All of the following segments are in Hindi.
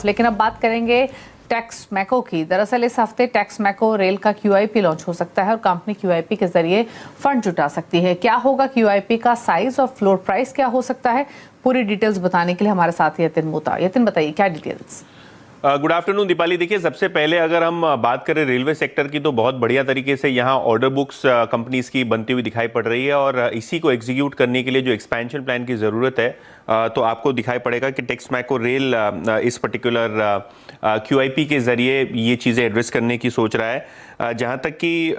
लेकिन अब बात करेंगे टेक्समैको की। दरअसल इस हफ्ते टेक्समैको रेल का QIP लॉन्च हो सकता है और कंपनी QIP के जरिए फंड जुटा सकती है। क्या होगा QIP का साइज और फ्लोर प्राइस क्या हो सकता है, पूरी डिटेल्स बताने के लिए हमारे साथ यतिन मोता। यतिन बताइए क्या डिटेल्स। Good afternoon Deepali. देखिए, सबसे पहले अगर हम बात करें रेलवे सेक्टर की तो बहुत बढ़िया तरीके से यहाँ ऑर्डर बुक्स कंपनीज की बनती हुई दिखाई पड़ रही है और इसी को एग्जीक्यूट करने के लिए जो एक्सपेंशन प्लान की ज़रूरत है तो आपको दिखाई पड़ेगा कि टेक्समैको रेल इस पर्टिकुलर QIP के ज़रिए ये चीज़ें एड्रेस करने की सोच रहा है। जहाँ तक कि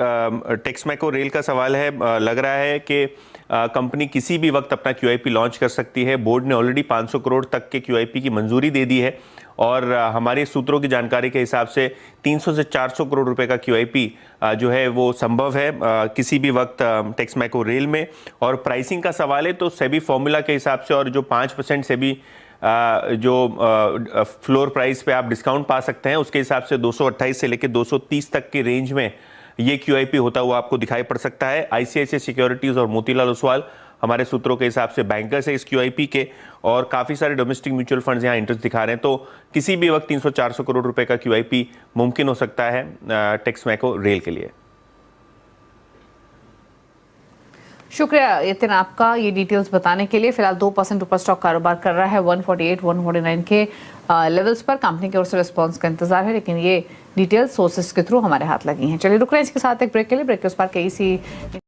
टेक्समैको रेल का सवाल है, लग रहा है कि कंपनी किसी भी वक्त अपना QIP लॉन्च कर सकती है। बोर्ड ने ऑलरेडी 500 करोड़ तक के QIP की मंजूरी दे दी है और हमारे सूत्रों की जानकारी के हिसाब से 300 से 400 करोड़ रुपए का QIP जो है वो संभव है किसी भी वक्त टेक्समैको रेल में। और प्राइसिंग का सवाल है तो सेबी फॉर्मूला के हिसाब से और जो 5% सेबी जो फ्लोर प्राइस पे आप डिस्काउंट पा सकते हैं उसके हिसाब से 228 से लेकर 230 तक के रेंज में ये QIP होता हुआ आपको दिखाई पड़ सकता है। ICICI सिक्योरिटीज और मोतीलाल ओसवाल हमारे सूत्रों के हिसाब से बैंकर्स है इस QIP के और काफ़ी सारे डोमेस्टिक म्यूचुअल फंड्स यहाँ इंटरेस्ट दिखा रहे हैं। तो किसी भी वक्त 300-400 करोड़ रुपए का QIP मुमकिन हो सकता है टेक्समैको रेल के लिए। शुक्रिया यतिन आपका ये डिटेल्स बताने के लिए। फिलहाल 2% ऊपर स्टॉक कारोबार कर रहा है 148-149 के लेवल्स पर। कंपनी की ओर से रिस्पांस का इंतजार है, लेकिन ये डिटेल्स सोर्सेस के थ्रू हमारे हाथ लगी हैं। चलिए रुक रहे हैं इसके साथ एक ब्रेक के लिए। ब्रेक के उस पर KEC